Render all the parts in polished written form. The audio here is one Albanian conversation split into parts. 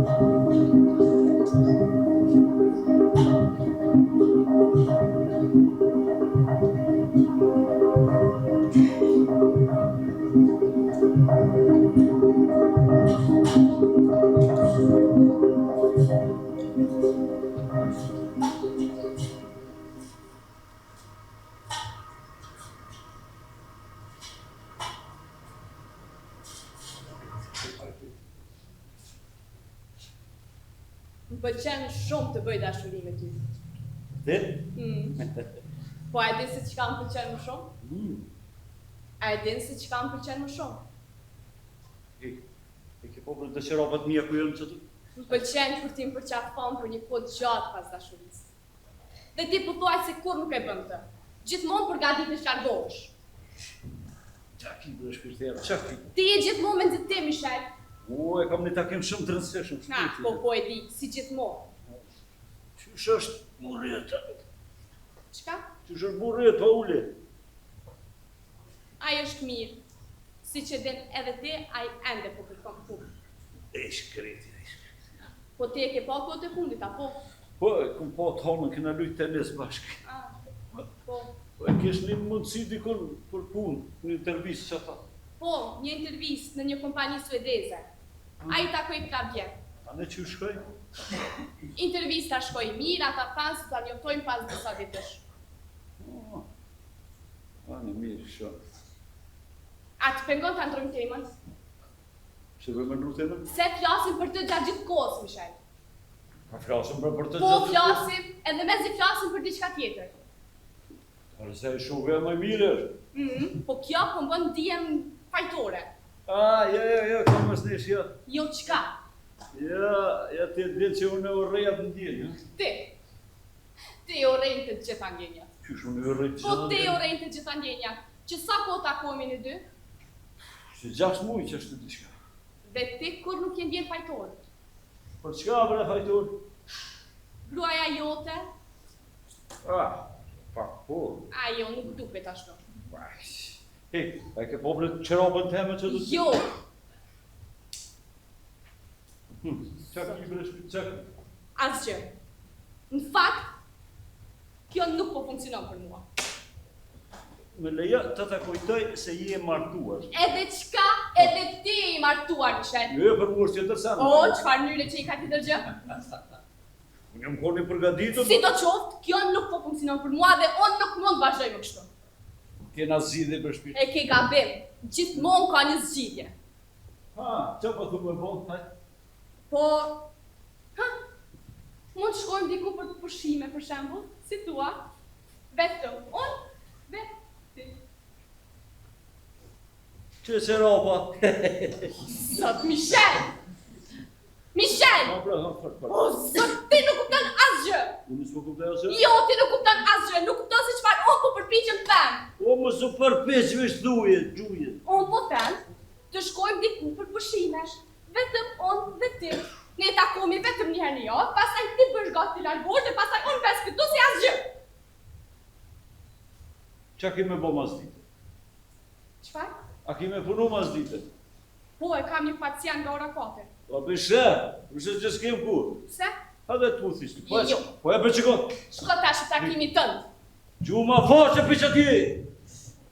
Më pëlqen shumë të bëj dashuri me ty. Ti? Po a e din se çka më pëlqen më shumë? A e din se çka më pëlqen më shumë? E ke po për të qeropat mija ku jënë që tu? Më pëlqen kur ti më përqafon për një kohë gjatë pas dashurisë. Dhe ti po thuaj se kur nuk e bën këtë. Gjithmonë përgatitesh qargohesh. Qa ki bërë shpirtera, qa ki? Ti je gjithmonë me nxitim, Michel. O, e kam një takim shumë të rëndësishëm. Po e di, si gjithmonë. Qysh është burreta? Çka? Qysh është burreta, ule? Ai është mirë. Si që din edhe ti, ai ende po kërkon punë. E shkreti. Po ti e ke pa kohët e fundit, apo? Po, e kum pa të honën, këna lujtë tenis bashkë. Po. Po, e kesh një mundësi dikon për punë, një intervistë që ta. Po, një intervistë në një kompani suedeze. Ai takoj Klavje. A ne që shkoj? Intervista shkoj mirë, ata thanë se ta njoftojnë pas disa ditësh. A në mirë shumë. A të pengon të ndrojmë temën? Që bëjmë ndru temën? Se flasim për të gjatë gjithë kohës, Michel. A flasim për të Po gjatë? flasim, edhe mezi flasim për diçka tjetër. Arse e shukë e më mirë është. Po kjo po mbën dijem fajtore. Ja, kam më snesh, ja. Jo çka? Ja, ti e ditë që unë e urejat në djenjë. Ti e urejnë të gjitha ndjenjat. Qysh unë e urejt që Po ti e urejnë të gjitha ndjenjat. Që sa ko takohemi në dy? Që 6 muj që është të diçka. Dhe ti kur nuk je ndjen fajtor? Për çka bre fajtor? Gruaja jote? Pak po. Ajo nuk duket ashtu. A ke poblet qerobën teme që të të... Jo! Qa ki bre shpit, Asgjë. Në fakt, kjo nuk po funksionon për mua. Me leja të të kujtoj se je martuar. Edhe qka, edhe ti i martuar, Michel. Jo, për mua është tjetër sana. O, qfar njëre që i ka tjetër gjë? Unë jam koni përgatitur. Si do qoftë, kjo nuk po funksionon për mua dhe unë nuk mund vazhdoj më kështu. Kena zgjidhje për shpit. E ke gabim, gjithmonë ka një zgjidhje. Qa po thu me bon, haj? Po, mund shkojmë diku për të pushime, për shembull, si thua, vetëm unë, ti. Që se roba? Zot, Michel! Michel! O, zot, ti nuk kupton asgjë! Unë s'po kuptoj asgjë? Jo, ti nuk kupton asgjë, nuk kupton se çfarë unë po përpiqem të them. O, mos u përpiq me shtuje, gjuje. Unë po them, të shkojmë diku për pushimesh, vetëm unë dhe ti. Ne takohemi vetëm një herë në javë, pastaj ti bësh gati largosh dhe pastaj unë vesh këtu si asgjë. Qa ki me bo mas dite? Çfarë? A ki me punu mas dite? Po, e kam një pacient nga ora 4. Po përshë që s'kem kur. Pse? Ha dhe të puthishti. Jo. Po e për qikon. Shko tash i takimi tënd. Gjuma faqe për që ti.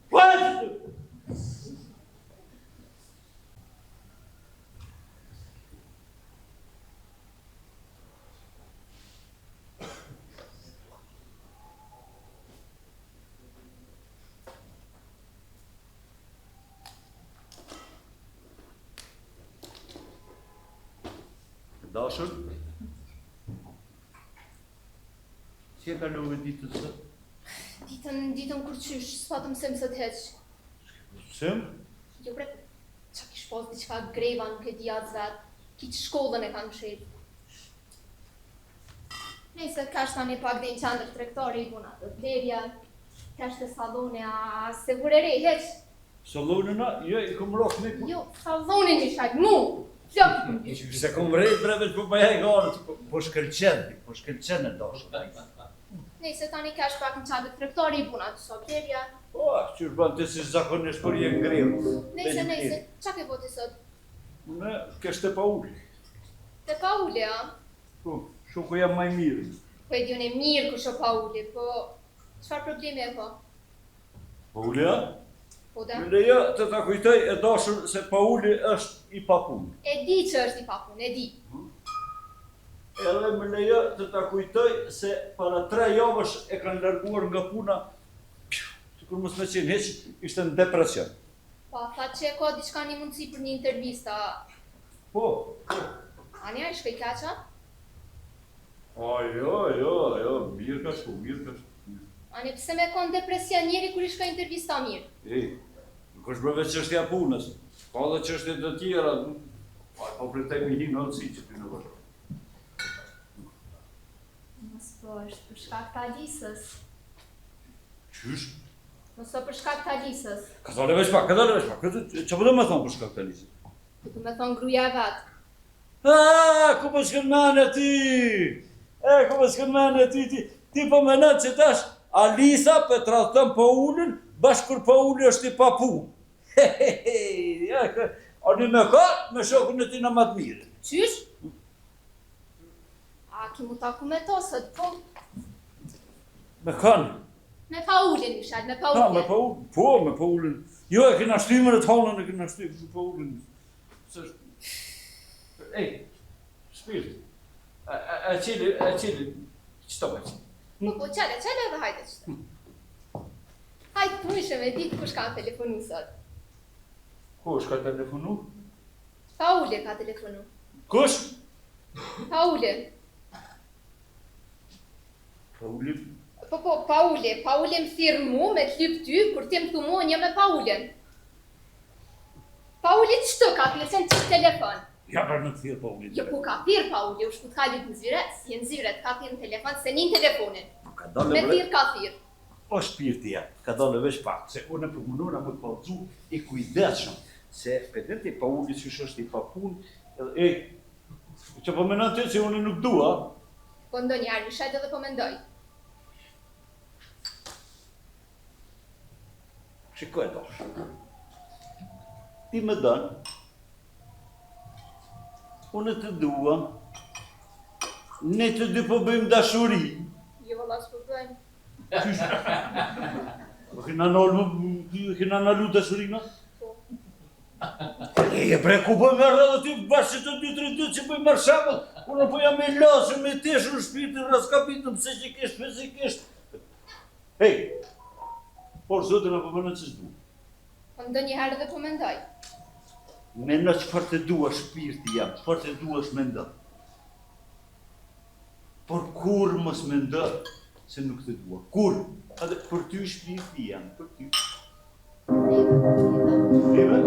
Po e që të. Dashër? Si e ka love ditën së? Ditën kur qysh, s'pa të mësem së të heq. Sem? Jo bre, qa kish pas diqka greva nuk e di atë vetë, ki që shkollën e kanë mshet. Nëjse, kash tani pak dhe në qandër trektori, buna të blerja, kash të salone, a se vurere, heq. Salonina? Jo, i kom rok me ku. Jo, salone një shajt, mu! Flok! Se kom vrejt bre veç po bëja i garët, po shkërqen e dashë. Nëjse, tani kash pak në qandër trektori, buna të sot blerja. Po, qërë ban të si zakonisht për jenë ngrejë. Nëjse, qa ke boti sot? Unë, kështë e pa uli. Te Pauli, a? Po, shoku jam më i mirë. Po e diun e mirë kush o Pauli, po çfarë problemi e po? Paulja? Po da? Më lejo të ta kujtoj e dashur se Pauli është i papunë. E di që është i papun, e di. Edhe më lejo të ta kujtoj se para 3 javësh e kanë larguar nga puna, sikur mos më qenë hiç, ishte në depresion. Pa, tha që ka diçka një mundësi për një intervista. Po. Anja, i shkoj kaqa? Jo, mirë ka shku. Ani, pse me kon depresion njeri kur i shkoj intervista mirë? Nuk është bërë veç çështja e punës, ka dhe çështje të tjera. Po pretemi një nëllësi që ty në vërë. Mos po është për shkak të Alisës. Qysh? Mos po për shkak të Alisës. Ka dole veç pak. Që përdo me thonë për shkak të Alisës? Këtë me thonë gruja e vetë. Ku po s'kën mene ti? Ku po s'kën mene ti? Ti po menon që tash Alisa për të radhëtën Paulin, bashkë kur Pauli është i papunë. Ani me ka, me shokun e ti në matë mirë. Qysh? A, ki mu taku me to, sot, po? Me kanë? Me Paulin, Mishal, me Ha, me Paulin. Paulin? Po, me Paulin. Jo, e kena shtymën e të halën, e kena shtymën e Paulin. Ej, shpirt. E qili, qëto me qili? Po, qele edhe hajde qëta. Hajde të mëshë me ditë kush ka telefonu sot. Kush ka telefonu? Pauli ka telefonu. Kush? Pauli. Pauli? Po, Pauli më thirë mu me të lyp ty, kur ti më thu mu, një me Paulin. Pauli qëto ka plesen që telefon? Ja për në të thirë Pauli. Jo, po ka thirë Pauli, u shku t'ka lyp në zyre, si në zyre t'ka thirë në telefon, se një në telefonin. Ka dole Me bre. thirë ka thirë. O shpirti ja, ka dole veç pak, se unë për mënura më të palëzu i kujdeshëm, se pedet i Pauli që është i papun, edhe që po menon ti që unë nuk dua, Po ndonjëherë Mishal edhe po mendoj. shikoj dosh. Ti më dënë, unë të dua, ne të dy po bëjmë dashuri. Jo, valla s'po bëjmë. Po kena nalu dashurina? Po. E bre, ku bëjmë erë dhe ty bashkë të 2-3 që bëjmë mërë shamëll, unë po jam e lasë, me teshur shpirtin, raskapitëm, pse që kisht. Hej, por zotin apo mënë që s'du. Po ndonjëherë edhe po mendoj. Meno çfarë të dua shpirti jam, çfarë të dua është mendo. Por kur mos mendo se nuk të dua. Kur? Edhe për ty shpirti jam, për ty. Neve?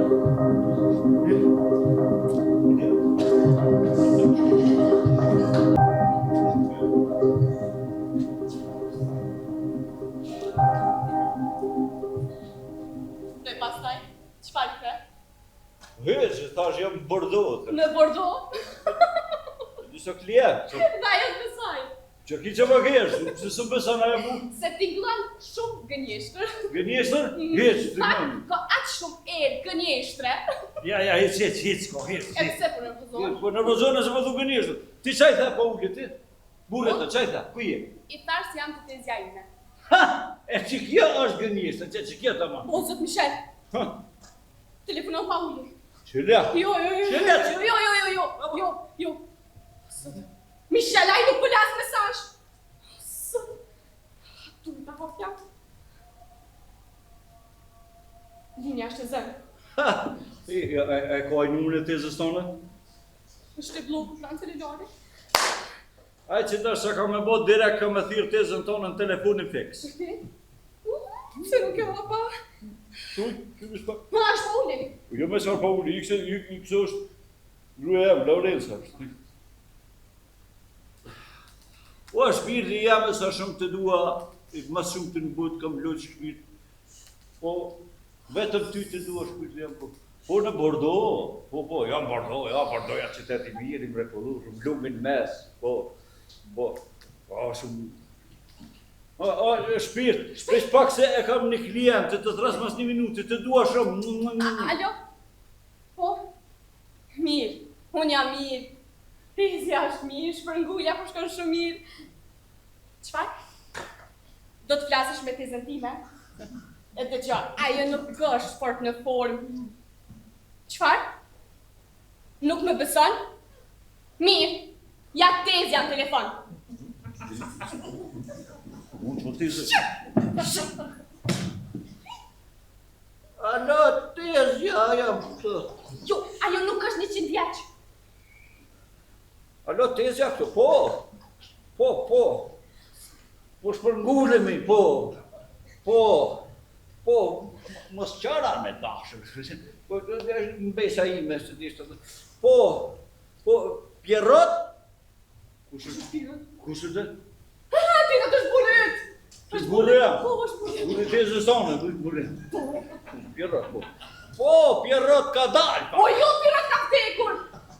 Dhe pastaj, çfarë kre? Që thash jam në Bordeaux. Në Bordeaux? Disa klient, Dhe ajo të besoj. që ki që më kesh, që së besan aja mu. Se tingëllon shumë gënjeshtër. Gënjeshtër? Heq, të mënë. Ka atë shumë erë gënjeshtre. Ja, heq, ko, heq. E pse po nervozohen? Po nervozone se po thu gënjeshtër. Ti qaj tha pa ullit ti? Burre të qaj tha, ku je? I thash se jam të tezja ime. Ha! E që kjo është gënjeshtër, që kjo të ma. O, zot Mishal, Ha! telefonon Pauli. Qëllja? Jo. Mishal, ai nuk pëllas mesazh. Sot. Tu ta po fjam. Linja është e zënë. Ha! E ka numrin e tezës tonë? Është e bloku pranë celularit. Aj që dash ka me bot direkt ka me thirë tezën tonë në telefonin fix. Se nuk e pa. Tuj, që është pa? Ma është Pauli. Jo me sarë Pauli, i këse është gruja jam, Laurenca është. O, shpirti jam e sa shumë të dua, mas shumë të në butë kam loqë shpirt. Po, vetëm ty të dua shpirti jam, po në Bordeaux, po, jam Bordeaux, ja qyteti mirë, i mrekulluar, lumin mes, po, shumë. Shpirt, shpesh pak se e kam një klient, të thras mas 1 minutë, të dua shumë. Alo? Po? Mirë, unë jam mirë. Tezja është mirë, shpërngulja po shkon shumë mirë. Çfarë? Do të flasësh me tezën time? E dëgjoj, ajo nuk është fort në formë. Çfarë? Nuk më beson? Mirë, ja tezja në telefon. Unë që tezë. Alo, tezja, jam këtë. Jo, ajo nuk është 100 vjeç. Alo, tezja këtë, po. Po shpërngulemi, po. Mos qara me dashër. Po, në besa ime, së dishtë të... Po, Pierrot? Kush është? Pierrot është buret! Është buret? Po, është buret. Buret tezës tonë, buret. Pierrot, po. Po, Pierrot ka dalë, pa. Po, jo, Pierrot ka vdekur!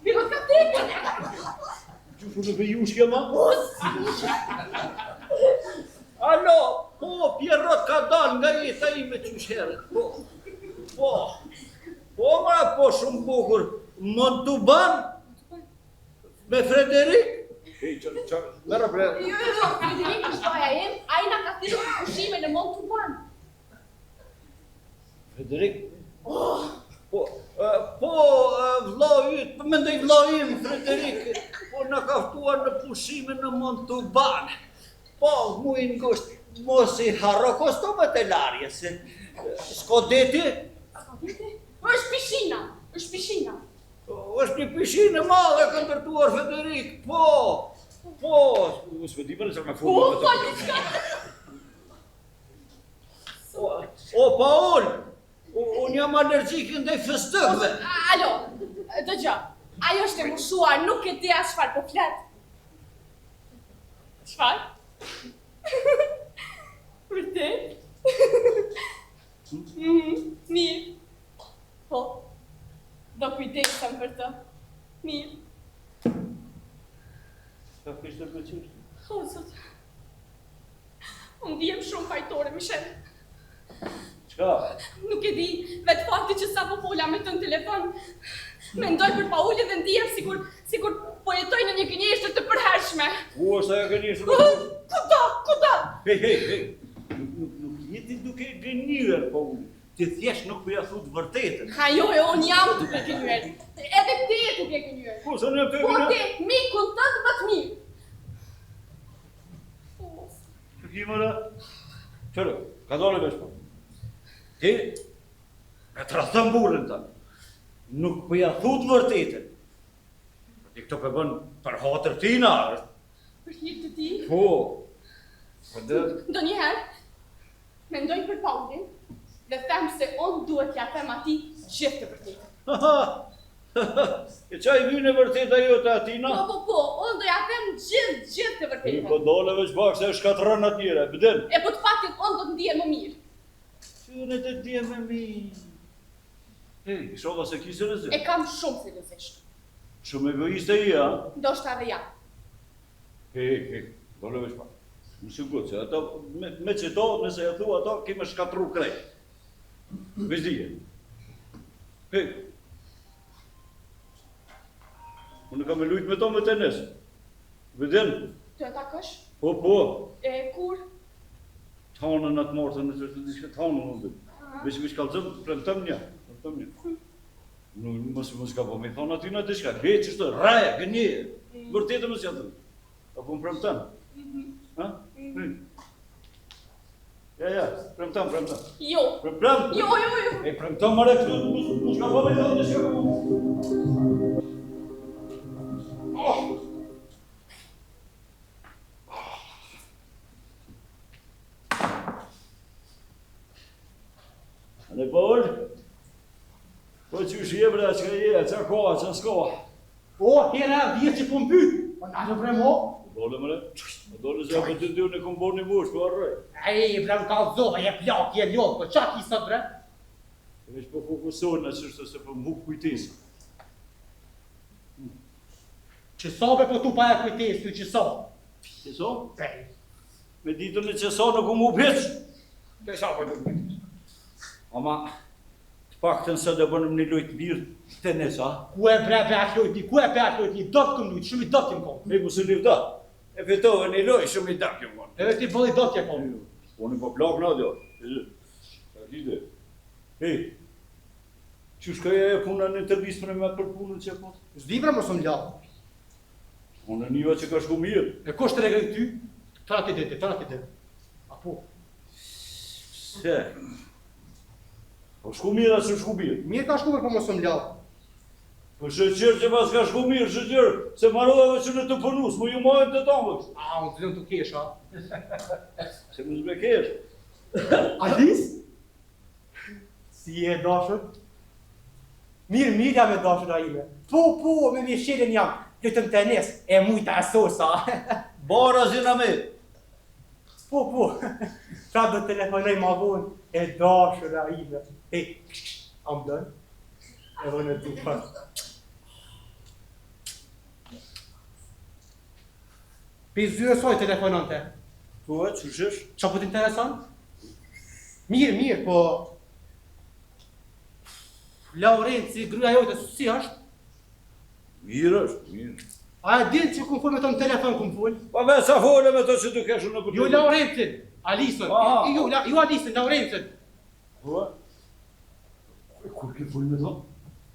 Pierrot ka vdekur! Që në vejushke, ma? Alo, po, Pierrot ka dalë nga jeta ime qysherët, po, po, shumë bukur, mund të banë me Frederik? Mërë bre. Jo, Frederik është doja im, a i nga ka thirë pushime në mund të banë. Frederik? Po, vlau ytë, mendoj vlau im, Frederik, po në kaftuar në pushime në mund të banë. Po, mu i ngusht, mos i harro kostumet e larje, se s'ko deti? është pishina. është një pishinë e madhe ka ndërtuar Frederik, po. S'me di për nësër me funë. Po, diçka. O, Paul, unë jam alergjik ndaj fëstëve. Alo, dëgjoj, ajo është e mushuar, nuk e di as çfarë po flet. Çfarë? Vërtet? Mirë. Po, do kujdesem për të. Mirë. Ka kështë të qështë? O, zot. Unë vijem shumë fajtore, Michel. Qka? Nuk e di, vetë fakti që sa po fola me të në telefon. Mendoj për Paulin dhe ndihem sikur po jetoj në një gënjeshtër të përhershme. Ku është ajo gënjeshtër? Kuda? Hej, nuk jeti duke gënyer, Paulin. Ti thjesht nuk përja thu të vërtetën. Jo, unë jam duke gënyer. Edhe ti e duke gënyer. Po, se në të Po ti, mikun tëtë më të mirë. Që ki mëra? Qërë, ka dole vesh po. Ti, e të rathëm burën të. Nuk përja thu të vërtetën. Ti këto përbën për hatër tina. Për hirë të ti? Po. Do njëherë, mendoj për Paulin dhe them se unë duhet t'ja them ati gjithë të vërtetën. E qaj vynë e vërteta jo të atina? Po, unë do ja them gjithë të vërtetën. Po dole veç pak se shkatërën atjere, bëden. E po të faktit unë do të ndihem më mirë. Qëre të ndihem më mirë. Hej, shoda se kisë rëzë. E kam shumë seriozisht. Shumë egoiste i, a? Do shta dhe ja. Hej, dole veç pak. Më sigur që ato, me që to, nëse e thua ato, kime shkatru krejt. Veç dije. Hej. Unë kam e lujt me to me tenis. Vëden? Të e takësh? Po. E kur? Tanën atë mortën, në që të dishke tanën në dhe. Veç kalëzëm, premtëm një. Mësë ka po me thonë aty në dishka. Hej, qështë, raja, gënje. Vërtetë mësë jatë. Apo më premtëm. Ha? Ja, premtëm. Jo. Premtëm? Jo. E premtëm mërë këtë, mësë ka po me thonë dishka. Ane Paul? Po që shje bre, që ka je, që koha, që s'koha? O, hera, vjetë që po më pyt, po në ato vremo? Dole mëre? Dole që apë të dy në kom borë një bush, po arroj. Ej, vrem ka zoha, je plak, je ljot, po qa ki sot bre? E veç po fokusohë në qështë se po më huk kujtesë. Që sobe po tu pa e kujtes, ty që so? Qëso? Ej, Me ditën e qëso nuk u mu peqë. që sa po tu kujtes? Ama, Paktën sa do bënëm një lojtë mirë tenis, a? Ku e bre atë lojtë, ku e bre atë lojtë, do të këmë lujtë, shumë i do t'jem konë. Me ku se livda. E fitove një lojë, shumë i dakë jam konë. Edhe ti bëlli do t'jem konë. Unë po plak në adjo. Lide. Hej, që shkaja e puna në intervjistën e me për punën që e kotë? Zdibra më së më ljatë. Unë e njëva që ka shku mirë. E ko shtë regën ty, tëra ti dete. Apo? Se? Po shku mirë asë shku mirë. Mirë ka shku për më së më ljatë. Po shëqërë që pas ka shku mirë, shëqërë, se marodheve që në të përnus, mu ju mojën të tomës. A, unë të lëmë të kesh, a? Se mu zbe kesh. Alice? Si e dashër? Mirë jam e dashër a ime. Po, me mjeshelin jam. Lëtëm tenis, e mujta e sosa. Bara zina me. Po. Qa do të telefonoj ma vonë, e dashër a ime. E, a më dënë? E vënë e dupa. Pe zyre soj telefonante. Po e, që shesh? Qa po t'intereson? Mirë, po... Laurenci, gruja jote, si është? Mirë është, mirë. A e din që këmë full me të në telefon këmë full? Pa me sa fole me të që të keshë në këtë. Jo Laurencin, Alisën. Jo Alisën, Laurencin. Po e? Kur ke full me të?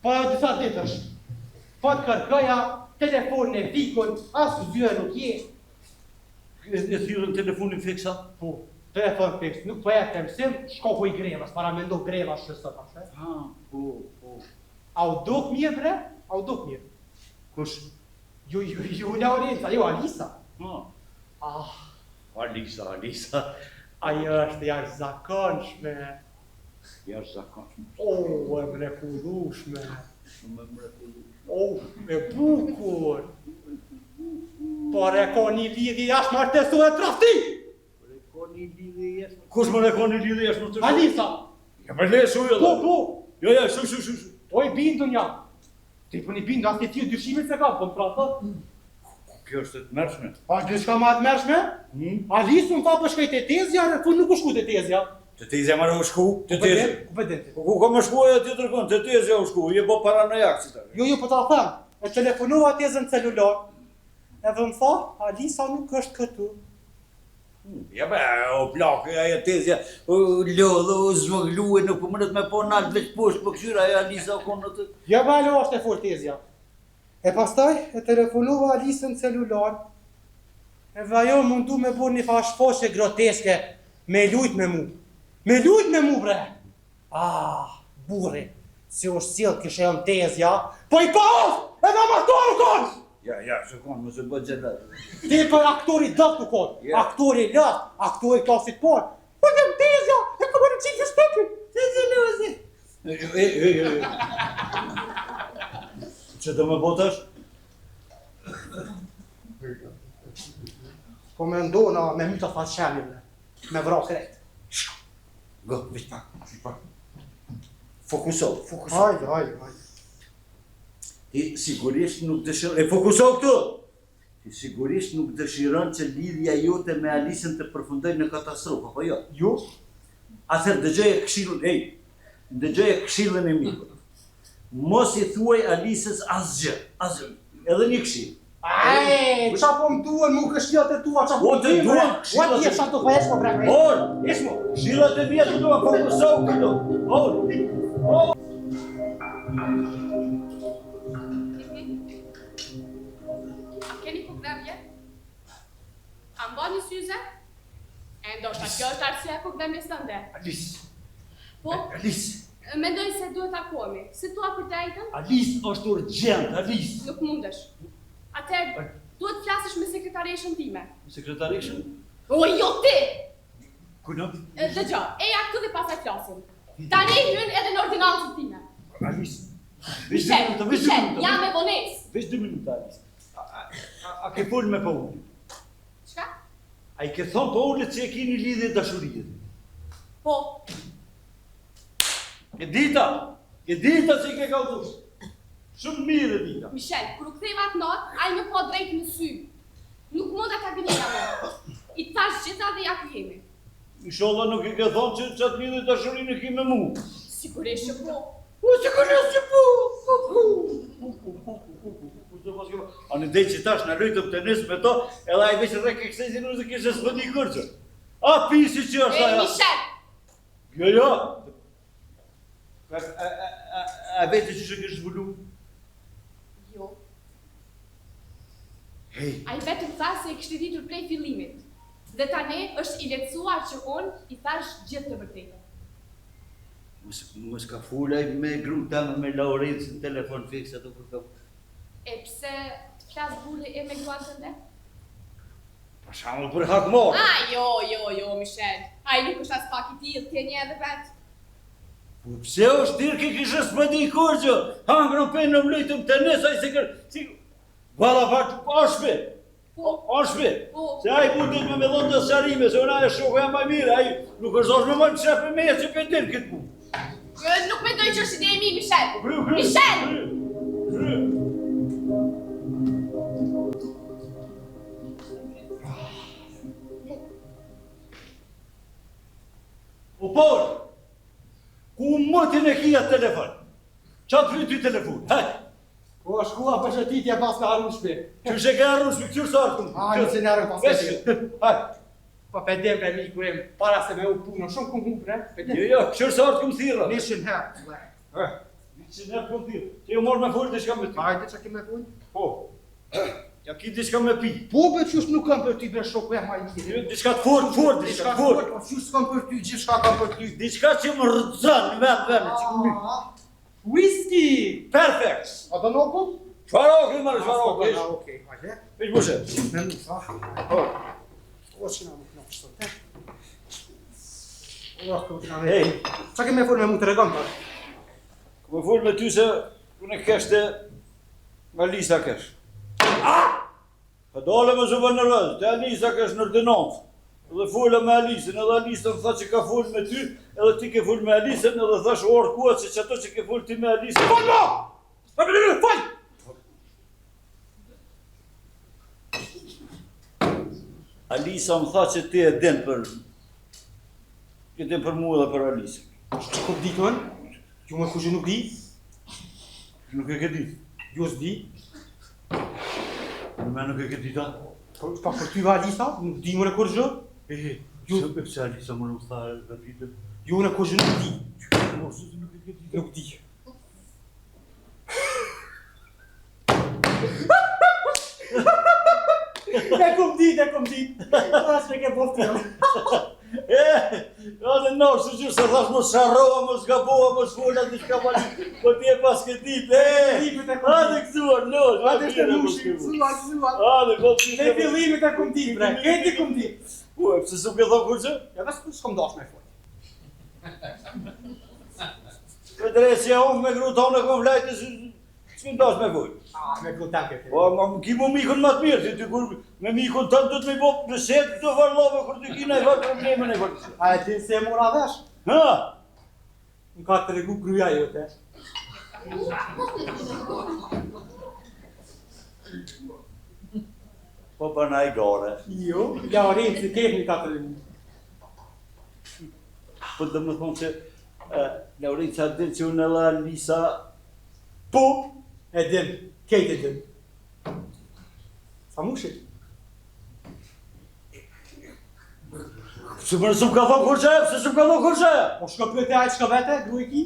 Pa disa ditësh. Pa të kërkoja telefon në vikon, asë zyre nuk je. E thyrën telefonin fiksa? Po, telefon fix, nuk po e të mësim, shkohu i grevas, para me ndohë greva shësët, ashe. Po. A u duk mirë, bre? A u duk mirë? Kush? Jo Laurenca, jo Alisa. Ah. Alisa. Ajo është jashtëzakonshme. Jashtëzakonshme. O, e mrekullueshme. Shumë e mrekullueshme. O, e bukur. Por e ka një lidhje jashtë martesore trafti. Kush më rekon një lidhje jashtë martesore? Alisa. Ja për le shuja dhe. Po. Jo, shu. O, i bindun jam. Ti për një bindu, asë një tjë dyshimin se ka, po më prata. Kjo është të mërshme. A është shka ma të mërshme? Alisë më fa për shkaj të tezja, ku nuk u shku të tezja. Të tezja marrë u shku? Të tezja? Ku për dente? Ku ka më shku e të tërkon, të tezja u shku, je bo para në jakë që të. Jo, po ta them, e telefonova tezën celular. Edhe më tha, Alisa nuk është këtu. Ja be, o plakë, aja tezja, lodhë, o zvëgluë, nuk mënët me po nalë veç poshtë për këshyra, aja Alisa o konë në të... Ja be, alo është e fort tezja. E pastaj, e telefonova Alisën celular. Edhe ajo mundu me bo një fashfoshe groteske, me lujt me mu. Me lujt me mu, bre! Burri, si është cilë kështë e jam tezja, po i ka ofë, edhe amatorë konë! Ja, që konë, më se bë gjelat. Ti për aktori dëtë nuk konë, aktori lëtë, aktori klasit parë. Po jam tezja, e ka bërë qikë shpekën, të gjelozi. Që të më botash? Po me ndona me myta fasqenin, me vra kretë. Go, veç pak. Fokuso. Hajde. Ti sigurisht nuk dëshiron, e fokuso këtu! Ti sigurisht nuk dëshiron që lidhja jote me Alisën të përfundoj në katastrofë, apo jo? Jo? Atëherë dëgjoje këshillën e mikut. Mos i thuaj Alisës asgjë, edhe një këshill. Qa po më duhen mu këshillat e tua, qa po më duhen? Ua ti e shatu po eshmo, bre. Eshmo. Këshillat e mija të duha fokuso këtu. Keni kukdemje? A mba një syze? E ndoshta kjo është arsye e kukdemjes tënde. Po? Mendoj se duhet takohemi. Si tua për të ejtën? Alisë është urgjent, Alisë. Nuk mundesh. Atëherë, duhet flasësh me sekretareshën time. Sekretareshën? O, jo ti! Kujna? Dëgjo, eja këtu dhe pasaj flasim. Tani hyn edhe në ordinancën time. Alisë. Michel, jam e vones. Veç 2 minuta, Alisë. A ke folë me Paulin? Qka? A i ke thonë Paulit që e kini lidhje dashurie? Po. E dita që i ke kaldush. Shumë mirë e dita. Michel, kur u ktheva atë natë, ai më po drejt në sy. Nuk mund ta kabineta më. I tash gjitha dhe ja ku jemi. Inshallah nuk i ke thonë që qatë lidhje dashurinë ki me mu. Sigurisht që po. U që kënës që pu! A në dhe që tash në lujtëm të nësë me to, edhe a i veç rek e kësejzi nëse kështë s'pëdi kërqë. A pisi që është aja? Michel! Jo. A vete që kështë zhvullu? Jo. Hej. A i vetëm tha se i kështë ditur prej fillimit. Dhe tani është i lehtësuar që unë i thash gjithë të vërtetë. Mos ka fulaj me grutan me Laurencë në telefon fiks ato kur ka. E pse të flas burri e me gruan dhe? Për shembull për hakmor. Jo, Michel. Ai nuk është as pak i tillë, ti një edhe vet. Po pse është tir që kishë s'pëdi kurgjë? Hangru pe në mlejtëm të nësë, ai se kërë... Si... Valla fakt, ashpe! Ashpe! Se ai mundit me mellon të sarime, se ona e shoku e maj mire, ai nuk është dosh me më në qepë me e që pëndim këtë punë. Nuk mendoj që është ide e mi, Michel! Michel! O por, ku mëtin e kia telefon? Qa të fry ty telefon? Hajt! Po, shkua për shëtitja pas me harun shpe. Qërë që ke arru shpi, qërë sartë këmë? A, në që në arru pas me shpe. Hajt! Po, pëndem për miku im, para se me u punë, shumë këmë bre. Jo, qërë sartë këmë thira? 100 herë. 100 herë këmë thira. Që jo morë me full të shka me ty. Hajde që ke me punë? Po. Ja ki diçka me pi. Po, be qësh nuk kam për ty bre shoku e maj mirë. Diçka të fort, diçka të fort. Po, qësh s'kam për ty, gjithë shka kam për ty. Diçka që më rëzën në vend, që këmi. Whisky! Perfekt! A do noku? Shfarokli, marë, shfarokli. Okej, hajde. Pish bushe. Me mu, sa? Po. O, që nga nuk në pështon, O, këtë nga me. Hej. Qa ke me full me mu të regon, për? Këmë full me ty se unë keshte nga Lisa kesh. Ka dole më zëve në rëzë, te Alisa kesh në ordinancë. Edhe fulla me Alisën, edhe Alisa më tha që ka full me ty, edhe ti ke full me Alisën, edhe thash orë kuat se që ato që ke full ti me Alisën. Fal ma! Fal! Alisa më tha që ti e din për... Ti din për mu edhe për Alisën. Që këtë ditën? Ju me kushë nuk di? Nuk e ke dit. Ju s'di? Në me nuk e ke dita? Pa për ty va Alisa? Nuk di më në kur gjë? Se pëse Alisa më nuk tha e ditën? Ju në kur gjë nuk di. Nuk e ke dita? Nuk di. E kum dit. As me ke poftë. Ja dhe nosh, të gjurë se thash më sharoha, më zgaboha, më shvolla, të shka pali, po ti e pas këtë dit, Ade kësuar, nosh, Ate shte mushi, zuar. Ade, po të Ne fillimit e kum dit, bre, këti kum dit. Po, e pëse s'u ke thonë kur që? Ja dhe s'kom dash me fol. Për dresja unë me gru tonë e kom vlajtë, s'kim dash me fol. Me grutan këtë. Po, ma ki mu mikën ma të mirë, ti kur me mikën tënë të të me bo në setë të varlove, kur të kina e varë problemën e varë. A e ti se e mora vesh? Ha? Në ka të regu gruja jote. Po përna i gare. Jo, Laurencë si kefni ka të regu. Po dhe më thonë që Laurencë a din që unë edhe Alisa... Po? E din, kejt e din. Sa mushit? Se më nësëm ka thonë kur që e, se s'm ka thonë kur që e. Po shko pyete ajtë shka vete, gru e ki?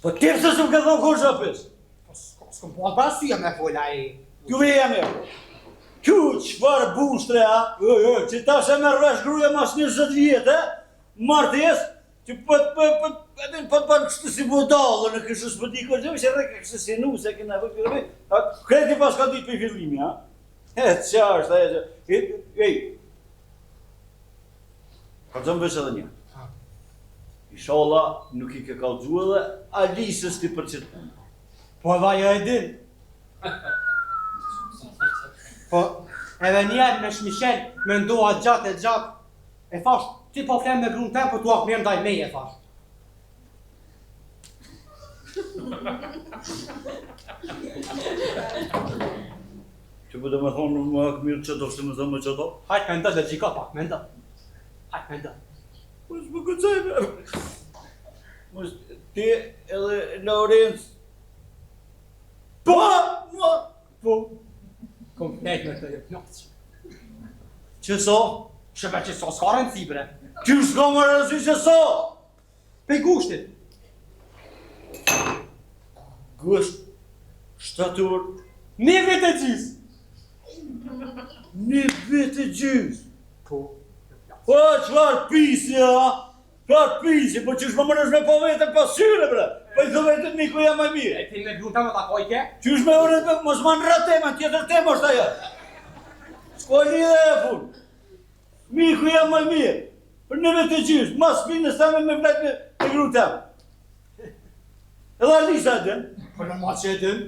Po tërë se s'm ka thonë kur që e pës. Po s'kom po atë prasyja me fola e... Ju veja me. Kju qëfar bushtre, a? Që ta se me rvesh gruja mas 20 vjetë, martes, që po të banë kështë si budallë në kështë s'pëdi kërgjë, që reka kështë si nu, se këna vë kërëve, kreti pas ka ditë për fillimi, a? E, qa është, ej, ka të zëmë vesh edhe një. Inshallah nuk i ke kallëgju edhe Alisës ti për qëtë punë. Po e vaja e din. Po, edhe njerë me shmishel, me ndoha gjatë e gjatë, e thash, ti po flem me grunë tem, po tu akë mirë ndaj meje, thash. Që po dhe me thonë më akë mirë qëto, shtë me thëmë me qëto? Hajtë me ndë dhe gjika pak, me ndë. Hajt me ndër. Po s'më guxoj. Mos ti edhe Lorenz. Po, Po. Kom flet me të plotsh. që so? Shëve që s'ka rëndësi bre. Ty s'ka më rëndësi që so? Pe gushtit. Gusht, shtatur, 1 vit e gjys. 1 vit e gjys. Po. Po, qëfar pisi, a? Qëfar pisi, po qësh më mërësh me po vetën pasyre, bre? Po i thë vetën miku jam më mirë. E ti me gruta më takoj ke? Qysh me urët me, mos ma në rëtema, tjetër tema është ajo. S'ko lidhe e fun. Miku jam më mirë. Për 1 vit e gjys, mas pinës tame me vlet me grutem. Edhe Alisa den. Po në ma që e dën,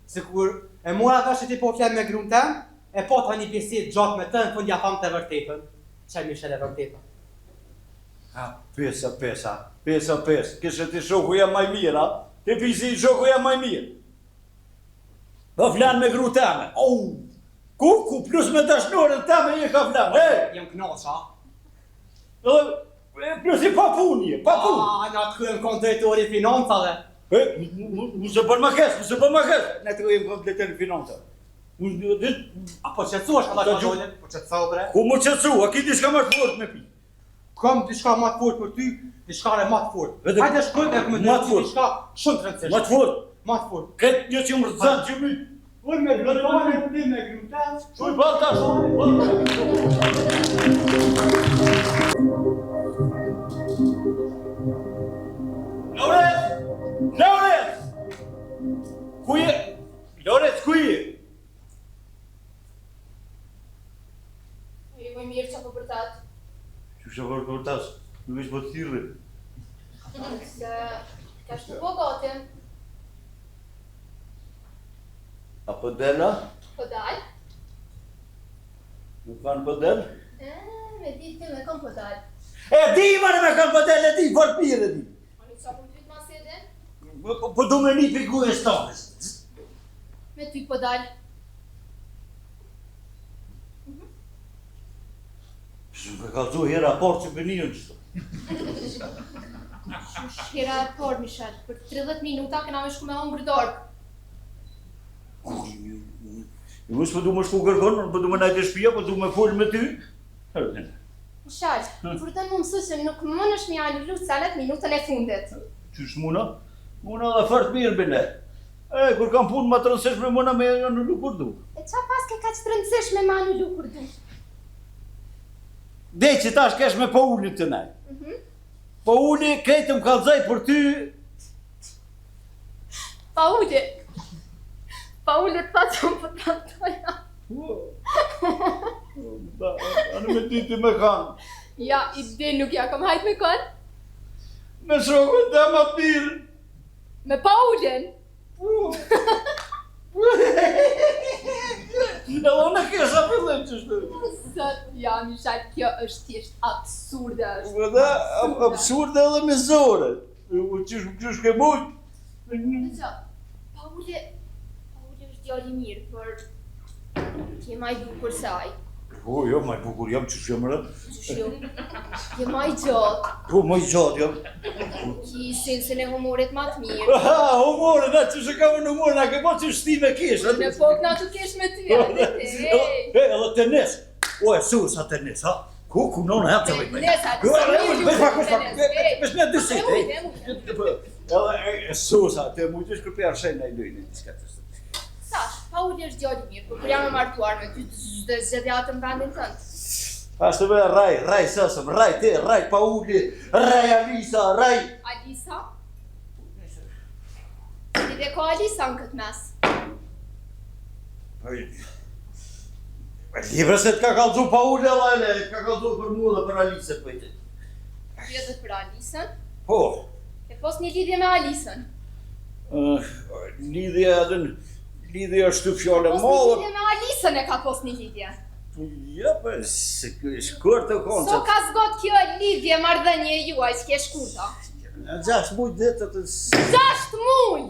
se kur e mora tash që ti po flet me grunë tem, e po ta një bisedë gjatë me të, në fund ja tham të vërtetën. Qaj mi shele vërtetën. Ha, pesa, kishe ti shoku jam maj mirë, a? Ti pisi shoku jam maj mirë. Po flan me gru teme. Ku, plus me dashnorën teme je ka flan, Jem knasha. Edhe, plus i pa punje, pa punë. Na të kërën kontrajtori financave. Mu se bën ma kes. Ne të jem kompleter financa. A po qëtësuash ka ta qëllin? Po qëtësau bre? Ku mu qëtësu, a ki diçka ma të fort me pi. Kam diçka ma të fort për ty, diçka re ma të fort. Vetëm- Hajde shkojmë e këmë Ma të fort. diçka shumë të rëndësishme. Ma të fort. Ma të fort. Këtë një që më rëzën që my. Unë me grëtone, ti me grutan. Shuj balta, Lorenz! Ku je? Lorenz, ku je? E më mirë që po përtat. Që shë vërë për tas, nuk ishë për të thirë. Se ka shtu po gati. A për dela? Po dal. Nuk kanë për del? Me ditë të me kom po dal. E di, mare me kanë për del, e di, fort pire di. Ani qa po dytë ma sedin? Po du me një piku e stanës. Me ty po dal. Shë më ka zu hera raport që për njën qëto. Shkira e por, Michel. Për 30 minuta këna me shku me hongër dorë. Mos po du më shku kërkon, po du më najtë e shpia, po du me folë me ty. Michel, vërtën më mësu që nuk më nësh mi alullu celet minutën e fundit. Qysh muna? Muna dhe fart mirë bine. Kur kam punë ma të rëndësishme muna me anullu kur du. E qa pas ke ka që të rëndësishme me alullu kur du? Dhe që tash kesh me Pauli të nej. Pauli krejtë më kalzaj për ty. Pauli të tha që më përtantoja. Anë me ty ti me kanë. Ja, ide nuk ja kam hajt me kënë. Me shokën të ma pirë. Me Paulin. Edhe unë kesha fillim që shtu. Ja, Michel, kjo është thjesht absurde është. Edhe absurde edhe me zore. Qysh ke mujt? Pauli është djali mirë, për ti ma i bukur saj. Po, jo, maj bukur jam që shumë rë. Je ma i gjatë. Po, maj gjatë jam. Ki sensin e humorit ma të mirë. Aha, humore, na që shë kam në humore, na ke po që shti me kish. Në pok na të kesh me ty, Edhe tenis. O, e sus a tenis, ha? Ku nona hap të vejt. Vesh me dysit, Edhe sus a, te mujtë është kërpja rëshejnë a i lujnë, në diska të stë. Sash, Pauli është djali mirë, për kur jam e martuar me ty të zgjedhjatë në vendin tënd. Ashtë me raj sësëm, raj te, raj Pauli, raj Alisa, raj... Alisa? Ti dhe ka Alisa në këtë mes. Libre se t'ka kalzu Pauli edhe t'ka kalzu për mu dhe për Alisa pëjtë. Ty edhe për Alisën? Po. E pos një lidhje me Alisën? Lidhja është të fjallë Pos një lidhje me Alisën e ka pos një lidhje. Ja, për se shkër të koncept. So ka zgot kjo lidhje mardhënje juaj që ke shkurta? 6 mujt dhe të... 6 muj!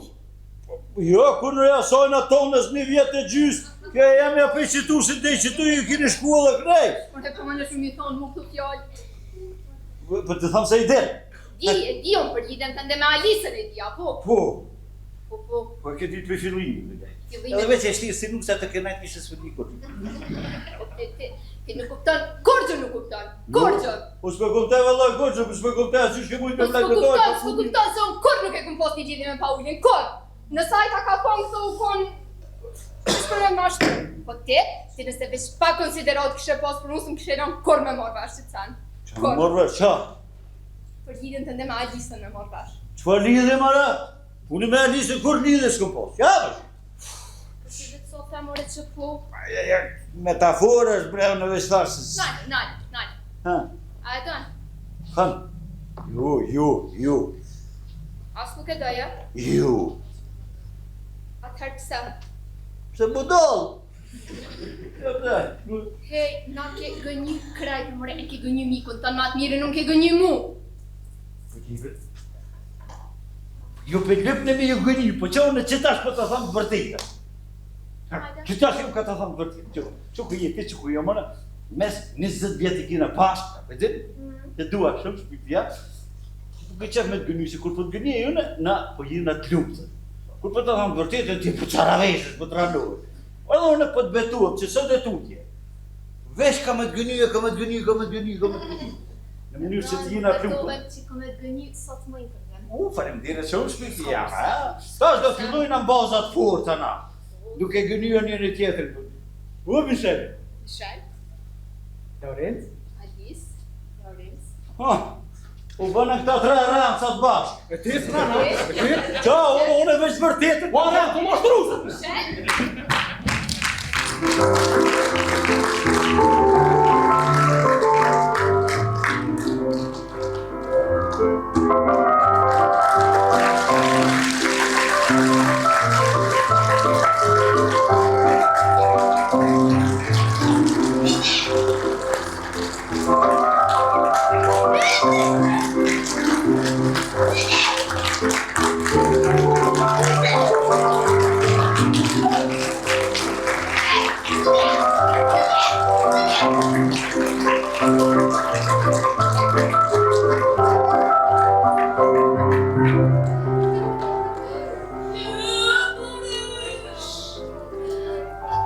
Jo, kur në jasojnë atonës 1 vjetë e gjysë, kja jam ja për qitu si dhe qitu ju kini shku edhe krej. Por të këmë në shumë i thonë mu këtë fjallë. Po të thamë se i del. Di unë për lidhen tënde me Alisën e di, apo? Po. Po. Po e këtë ditë për fillimin. Fillimin. Edhe veç e shtirë si nuk se të kënajt kishë sfëdikur. Ti nuk kupton, Korgjë nuk kupton, Korgjë. Po s'me kupte vëllaj Korgjë, po s'me kupte asy shke mujtë me S'po plajtëtoj. kupton se unë kur nuk e kom post një gjithi me Paulin, kur? Në sajta ka thonë se u kon... Shkërë më ashtë. Po ti nëse veç pa konsiderot kështë post për nusëm kështë eron kur me morë vash që të sanë. Qa më morë vash, qa? Për lidhen tënde me Alisën me morë vash. Qëfa lidhe mara? Unë me Alisën kur lidhe s'ko post, ja vash? Përsi dhe të sot e more që ku... Metafora është brevë në veçtarsës. Nani. Ha? A e dojnë? Han? Ju. As nuk e doja? Ju. Atëherë pëse? Se budol. Hej, na ke gënjë krajtë, more, e ke gënjë mikun, tanë matë mire nuk ke gënjë mu. Jo për lëp në me ju gëni, po që unë që tash po të thamë vërtejta. Që tash ju ka të thamë vërtejta. Që ku jeti, që ku jo mëna, mes 20 vjetë i kina pashka, përdin? Të dua shumë shpipja. Po këtë qef me të gënyu, se kur po të gënje ju na po jina të lumë. Kur po të thamë vërtejta, ti po qaraveshës, po të randohë. Edhe unë po të betuam, që sot e tutje. Vesh ka me të gënyu, ka me të gënyu. Në mënyrë që të jina të lumë. Betohem që ka me të gënjë sot më i përgën. Faleminderit shumë shpiti jam, ha? Tash do fillojnë në bazat forta na, duke gënyer njëri tjetrin. Michel? Michel? Lorenz? Lorenz. Ha, u bënë këta 3 rancat bashkë. E ti s'rana? Qa, unë e veç vërtetën. Po, ranë, ku ma shtrusë? Michel?